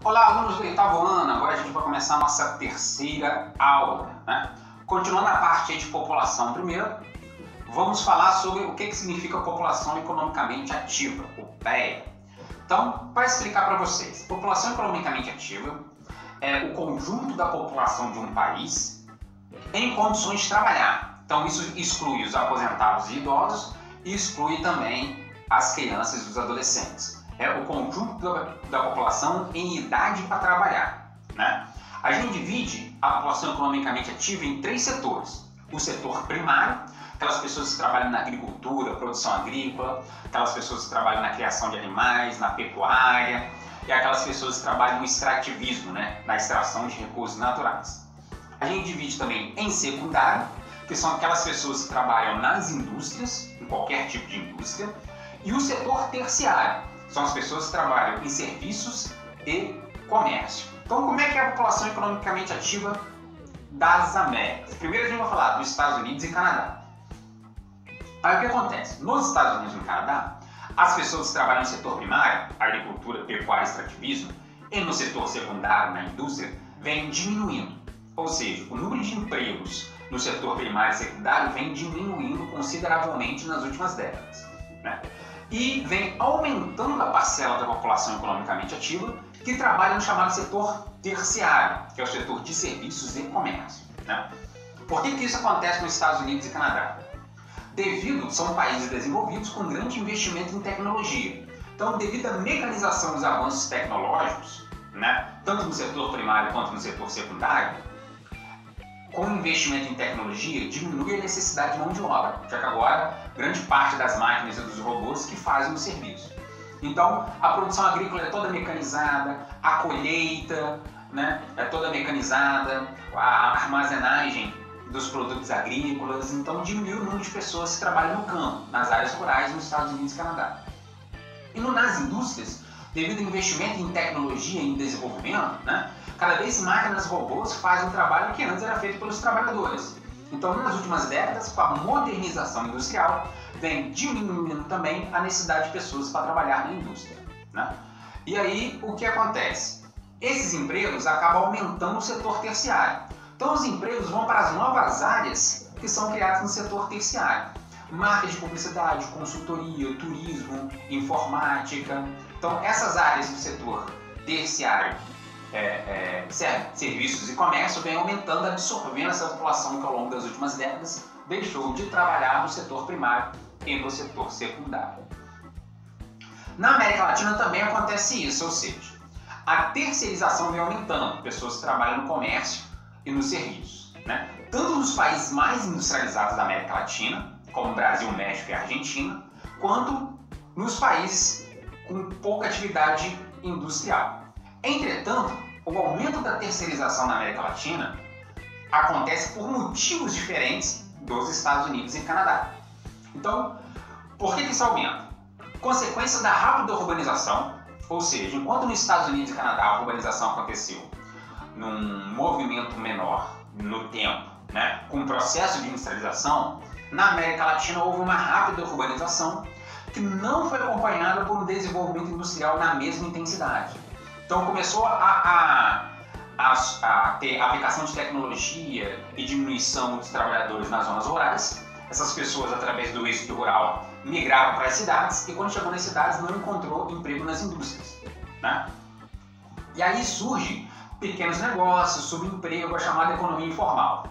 Olá, alunos do oitavo ano. Agora a gente vai começar a nossa terceira aula, né? Continuando a parte de população primeiro, vamos falar sobre o que significa população economicamente ativa, o PEA. Então, para explicar para vocês, população economicamente ativa é o conjunto da população de um país em condições de trabalhar. Então, isso exclui os aposentados e idosos e exclui também as crianças e os adolescentes. É o conjunto da população em idade para trabalhar, né? A gente divide a população economicamente ativa em três setores. O setor primário, aquelas pessoas que trabalham na agricultura, produção agrícola, aquelas pessoas que trabalham na criação de animais, na pecuária, e aquelas pessoas que trabalham no extrativismo, né? Na extração de recursos naturais. A gente divide também em secundário, que são aquelas pessoas que trabalham nas indústrias, em qualquer tipo de indústria, e o setor terciário, são as pessoas que trabalham em serviços e comércio. Então, como é que é a população economicamente ativa das Américas? Primeiro a gente vai falar dos Estados Unidos e Canadá. Aí o que acontece? Nos Estados Unidos e no Canadá, as pessoas que trabalham no setor primário, agricultura, pecuária e extrativismo, e no setor secundário, na indústria, vem diminuindo. Ou seja, o número de empregos no setor primário e secundário vem diminuindo consideravelmente nas últimas décadas, né? E vem aumentando a parcela da população economicamente ativa que trabalha no chamado setor terciário, que é o setor de serviços e comércio, né? Por que isso acontece nos Estados Unidos e Canadá? São países desenvolvidos com grande investimento em tecnologia. Então, devido à mecanização dos avanços tecnológicos, né, tanto no setor primário quanto no setor secundário, com o investimento em tecnologia, diminui a necessidade de mão de obra, já que agora grande parte das máquinas e dos robôs que fazem o serviço. Então, a produção agrícola é toda mecanizada, a colheita, né, é toda mecanizada, a armazenagem dos produtos agrícolas, então diminui o número de pessoas que trabalham no campo, nas áreas rurais nos Estados Unidos e Canadá. E nas indústrias, devido ao investimento em tecnologia e em desenvolvimento, né, cada vez máquinas e robôs fazem um trabalho que antes era feito pelos trabalhadores. Então, nas últimas décadas, com a modernização industrial, vem diminuindo também a necessidade de pessoas para trabalhar na indústria, né? E aí, o que acontece? Esses empregos acabam aumentando o setor terciário. Então, os empregos vão para as novas áreas que são criadas no setor terciário. Marketing de publicidade, consultoria, turismo, informática. Então, essas áreas do setor terciário, serviços e comércio, vem aumentando, absorvendo essa população que ao longo das últimas décadas deixou de trabalhar no setor primário e no setor secundário. Na América Latina também acontece isso, ou seja, a terceirização vem aumentando, pessoas que trabalham no comércio e nos serviços, né? Tanto nos países mais industrializados da América Latina, como Brasil, México e Argentina, quanto nos países com pouca atividade industrial. Entretanto, o aumento da terceirização na América Latina acontece por motivos diferentes dos Estados Unidos e Canadá. Então, por que isso aumenta? Consequência da rápida urbanização, ou seja, enquanto nos Estados Unidos e Canadá a urbanização aconteceu num movimento menor no tempo, né, com um processo de industrialização, na América Latina houve uma rápida urbanização que não foi acompanhada por um desenvolvimento industrial na mesma intensidade. Então começou a ter aplicação de tecnologia e diminuição dos trabalhadores nas zonas rurais. Essas pessoas, através do êxodo rural, migraram para as cidades e quando chegou nas cidades não encontrou emprego nas indústrias, né? E aí surge pequenos negócios, subemprego, a chamada economia informal.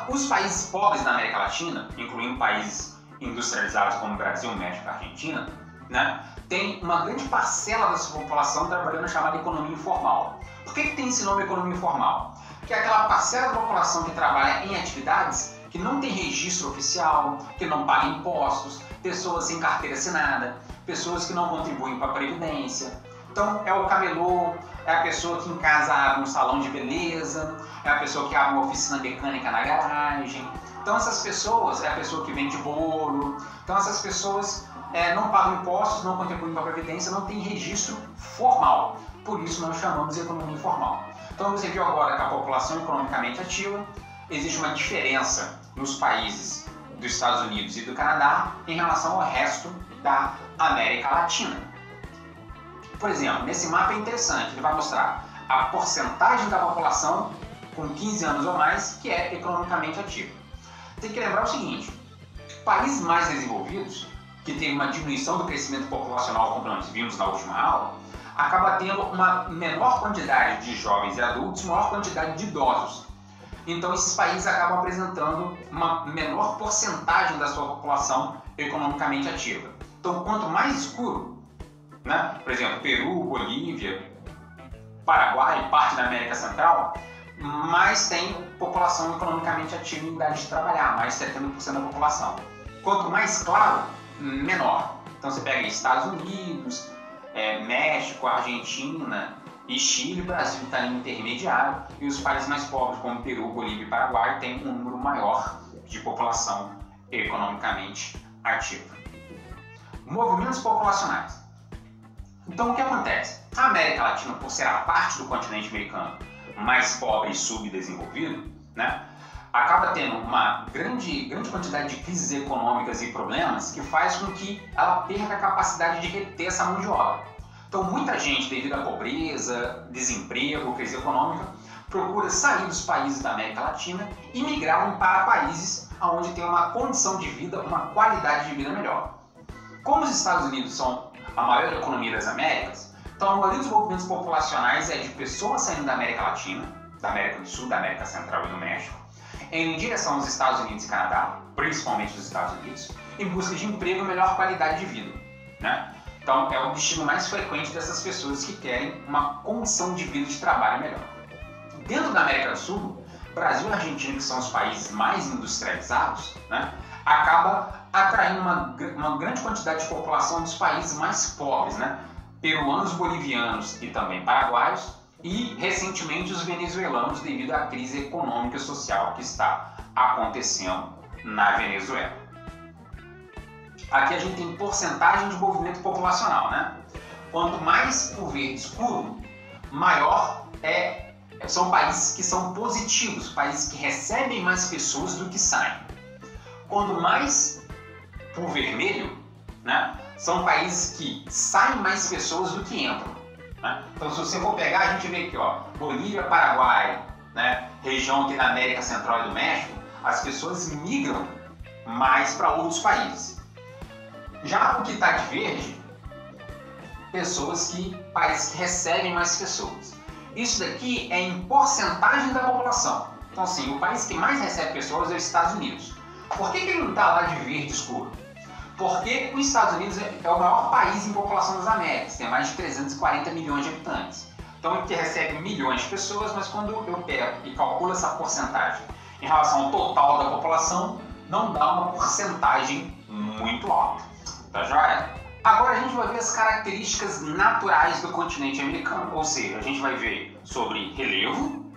Os países pobres da América Latina, incluindo países industrializados como Brasil, México e Argentina, né, tem uma grande parcela da sua população trabalhando na chamada economia informal. Por que tem esse nome economia informal? Porque é aquela parcela da população que trabalha em atividades que não tem registro oficial, que não paga impostos, pessoas sem carteira assinada, pessoas que não contribuem para a Previdência. Então, é o camelô, é a pessoa que em casa abre um salão de beleza, é a pessoa que abre uma oficina mecânica na garagem. Então, essas pessoas, é a pessoa que vende bolo. Então, essas pessoas não pagam impostos, não contribuem para a Previdência, não tem registro formal. Por isso, nós chamamos de economia informal. Então, você viu agora que a população economicamente ativa, existe uma diferença nos países dos Estados Unidos e do Canadá em relação ao resto da América Latina. Por exemplo, nesse mapa é interessante, ele vai mostrar a porcentagem da população com 15 anos ou mais que é economicamente ativa. Tem que lembrar o seguinte, países mais desenvolvidos, que tem uma diminuição do crescimento populacional, como nós vimos na última aula, acaba tendo uma menor quantidade de jovens e adultos, maior quantidade de idosos. Então esses países acabam apresentando uma menor porcentagem da sua população economicamente ativa. Então quanto mais escuro, né, por exemplo, Peru, Bolívia, Paraguai, parte da América Central, mais tem população economicamente ativa em idade de trabalhar, mais 70% da população. Quanto mais claro, menor. Então você pega Estados Unidos, México, Argentina e Chile, o Brasil está ali no intermediário, e os países mais pobres como Peru, Bolívia e Paraguai têm um número maior de população economicamente ativa. Movimentos populacionais. Então o que acontece? A América Latina, por ser a parte do continente americano mais pobre e subdesenvolvido, né, acaba tendo uma grande quantidade de crises econômicas e problemas que faz com que ela perca a capacidade de reter essa mão de obra. Então muita gente, devido à pobreza, desemprego, crise econômica, procura sair dos países da América Latina e migrar para países onde tem uma condição de vida, uma qualidade de vida melhor. Como os Estados Unidos são a maior economia das Américas, então a maioria dos movimentos populacionais é de pessoas saindo da América Latina, da América do Sul, da América Central e do México, em direção aos Estados Unidos e Canadá, principalmente os Estados Unidos, em busca de emprego e melhor qualidade de vida, né? Então é o destino mais frequente dessas pessoas que querem uma condição de vida de trabalho melhor. Dentro da América do Sul, Brasil e Argentina, que são os países mais industrializados, né, acaba atraindo uma grande quantidade de população dos países mais pobres, né? Peruanos, bolivianos e também paraguaios, e recentemente os venezuelanos devido à crise econômica e social que está acontecendo na Venezuela. Aqui a gente tem porcentagem de movimento populacional, né? Quanto mais o verde escuro, maior são países que são positivos, países que recebem mais pessoas do que saem. Quanto mais por vermelho, né, são países que saem mais pessoas do que entram, né? Então se você for pegar, a gente vê aqui, ó, Bolívia, Paraguai, né, região aqui da América Central e do México, as pessoas migram mais para outros países. Já o que está de verde, países que recebem mais pessoas. Isso daqui é em porcentagem da população. Então assim, o país que mais recebe pessoas é os Estados Unidos. Por que ele não está lá de verde escuro? Porque os Estados Unidos é o maior país em população das Américas, tem mais de 340 milhões de habitantes. Então ele recebe milhões de pessoas, mas quando eu pego e calculo essa porcentagem em relação ao total da população, não dá uma porcentagem muito alta. Tá joia? Agora a gente vai ver as características naturais do continente americano, ou seja, a gente vai ver sobre relevo,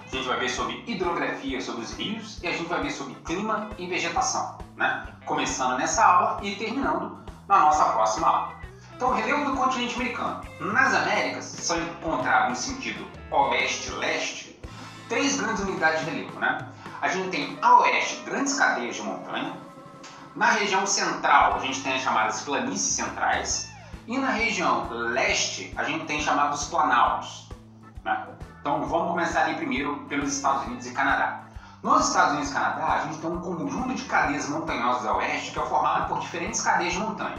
a gente vai ver sobre hidrografia, sobre os rios, e a gente vai ver sobre clima e vegetação, né? Começando nessa aula e terminando na nossa próxima aula. Então, o relevo do continente americano. Nas Américas, são encontrados no sentido oeste-leste, 3 grandes unidades de relevo, né? A gente tem a oeste grandes cadeias de montanha, na região central a gente tem as chamadas planícies centrais, e na região leste a gente tem chamados planaltos, né? Então vamos começar ali primeiro pelos Estados Unidos e Canadá. Nos Estados Unidos e Canadá, a gente tem um conjunto de cadeias montanhosas a oeste que é formado por diferentes cadeias de montanha.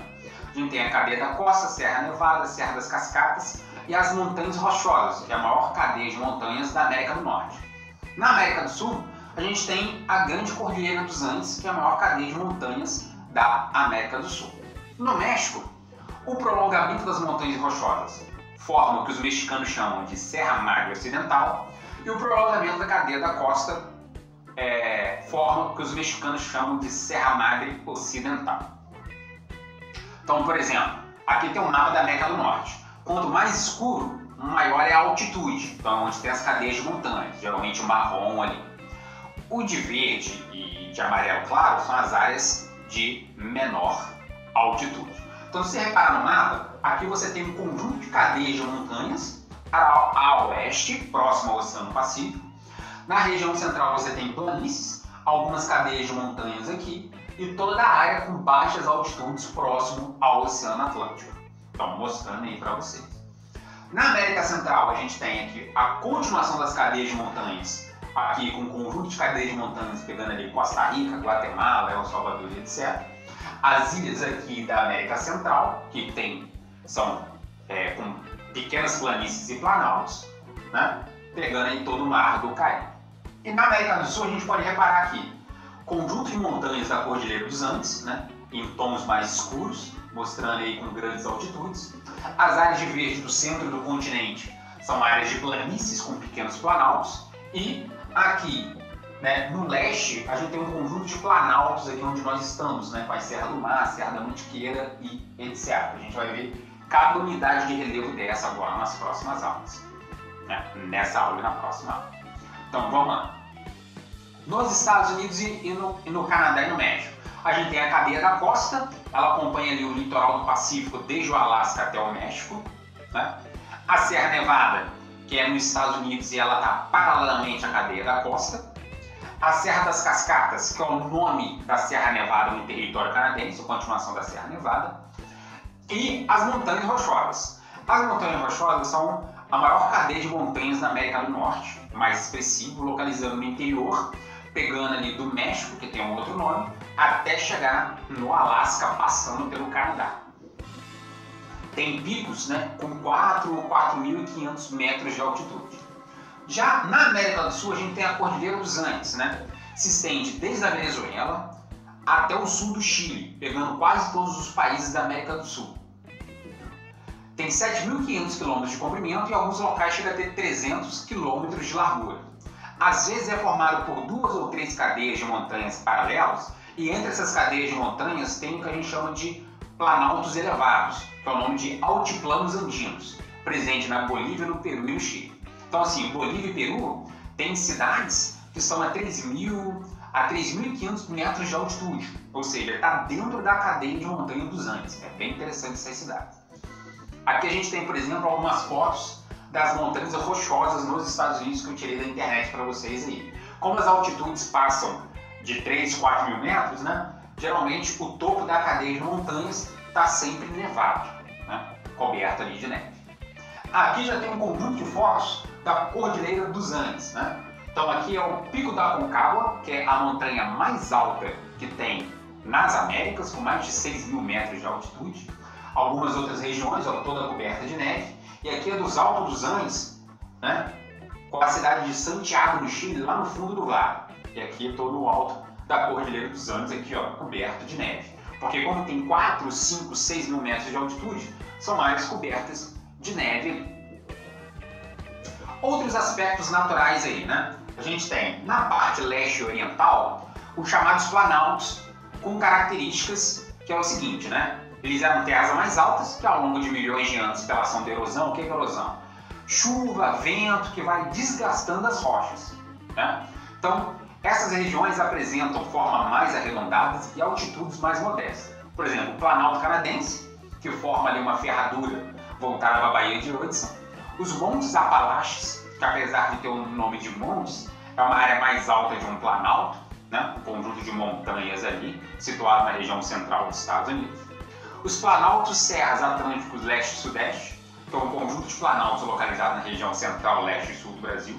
A gente tem a cadeia da Costa, Serra Nevada, Serra das Cascatas e as Montanhas Rochosas, que é a maior cadeia de montanhas da América do Norte. Na América do Sul, a gente tem a Grande Cordilheira dos Andes, que é a maior cadeia de montanhas da América do Sul. No México, o prolongamento das Montanhas Rochosas forma o que os mexicanos chamam de Serra Madre Ocidental, e o prolongamento da cadeia da costa forma o que os mexicanos chamam de Serra Madre Ocidental. Então, por exemplo, aqui tem um mapa da América do Norte. Quanto mais escuro, maior é a altitude, então onde tem as cadeias de montanhas, geralmente o marrom ali. O de verde e de amarelo claro são as áreas de menor altitude. Então, se você reparar no mapa, aqui você tem um conjunto de cadeias de montanhas a oeste, próximo ao Oceano Pacífico. Na região central você tem planícies, algumas cadeias de montanhas aqui, e toda a área com baixas altitudes próximo ao Oceano Atlântico. Então, mostrando aí para vocês. Na América Central, a gente tem aqui a continuação das cadeias de montanhas, aqui com um conjunto de cadeias de montanhas, pegando ali Costa Rica, Guatemala, El Salvador, etc. As ilhas aqui da América Central, que são com pequenas planícies e planaltos, né? Pegando aí todo o mar do Caribe. E na América do Sul, a gente pode reparar aqui conjunto de montanhas da Cordilheira dos Andes, né? Em tons mais escuros, mostrando aí com grandes altitudes. As áreas de verde do centro do continente são áreas de planícies com pequenos planaltos. E aqui, né, no leste, a gente tem um conjunto de planaltos aqui onde nós estamos, né, com a Serra do Mar, Serra da Mantiqueira e etc. A gente vai ver cada unidade de relevo dessa agora nas próximas aulas, né, nessa aula e na próxima aula. Então vamos lá. Nos Estados Unidos e no Canadá e no México, a gente tem a cadeia da costa, ela acompanha ali o litoral do Pacífico desde o Alasca até o México, né? A Serra Nevada, que é nos Estados Unidos e ela está paralelamente à cadeia da costa. A Serra das Cascatas, que é o nome da Serra Nevada no território canadense, a continuação da Serra Nevada. E as Montanhas Rochosas. As Montanhas Rochosas são a maior cadeia de montanhas da América do Norte, mais específico, localizando no interior, pegando ali do México, que tem um outro nome, até chegar no Alasca, passando pelo Canadá. Tem picos, né, com 4.500 metros de altitude. Já na América do Sul, a gente tem a Cordilheira dos Andes, né? Se estende desde a Venezuela até o sul do Chile, pegando quase todos os países da América do Sul. Tem 7.500 km de comprimento e em alguns locais chega a ter 300 km de largura. Às vezes é formado por 2 ou 3 cadeias de montanhas paralelas e entre essas cadeias de montanhas tem o que a gente chama de planaltos elevados, que é o nome de altiplanos andinos, presente na Bolívia, no Peru e no Chile. Então assim, Bolívia e Peru têm cidades que estão a 3.000 a 3.500 metros de altitude, ou seja, está dentro da cadeia de montanha dos Andes. É bem interessante essas cidades. Aqui a gente tem, por exemplo, algumas fotos das montanhas rochosas nos Estados Unidos que eu tirei da internet para vocês aí. Como as altitudes passam de 3, 4 mil metros, né? Geralmente o topo da cadeia de montanhas está sempre nevado, né? Coberto ali de neve. Aqui já tem um conjunto de fotos da Cordilheira dos Andes, né? Então aqui é o Pico da Aconcagua, que é a montanha mais alta que tem nas Américas, com mais de 6 mil metros de altitude. Algumas outras regiões, ó, toda coberta de neve. E aqui é dos Altos dos Andes, né? Com a cidade de Santiago do Chile, lá no fundo do vale. E aqui é todo o alto da Cordilheira dos Andes, aqui, ó, coberto de neve. Porque como tem 4, 5, 6 mil metros de altitude, são áreas cobertas de neve. Outros aspectos naturais aí, né? A gente tem na parte leste oriental os chamados planaltos, com características que é o seguinte, né? Eles eram terras mais altas, que ao longo de milhões de anos, pela ação da erosão, o que é erosão? Chuva, vento, que vai desgastando as rochas, né? Então, essas regiões apresentam formas mais arredondadas e altitudes mais modestas. Por exemplo, o Planalto Canadense, que forma ali uma ferradura voltada para a Baía de Hudson. Os Montes Apalaches, que apesar de ter o nome de montes, é uma área mais alta de um planalto, né? Um conjunto de montanhas ali, situado na região central dos Estados Unidos. Os Planaltos Serras Atlânticos Leste e Sudeste, que é um conjunto de planaltos localizados na região central, leste e sul do Brasil.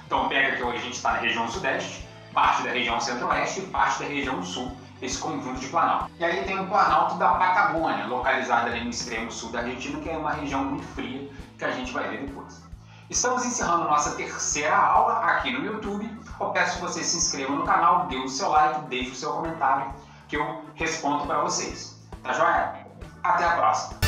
Então pega que hoje a gente está na região sudeste, parte da região centro-oeste e parte da região sul, esse conjunto de planalto. E aí tem o Planalto da Patagônia, localizado ali no extremo sul da Argentina, que é uma região muito fria, que a gente vai ver depois. Estamos encerrando nossa terceira aula aqui no YouTube. Eu peço que você se inscreva no canal, dê o seu like, deixe o seu comentário, que eu respondo para vocês. Tá joia? Até a próxima!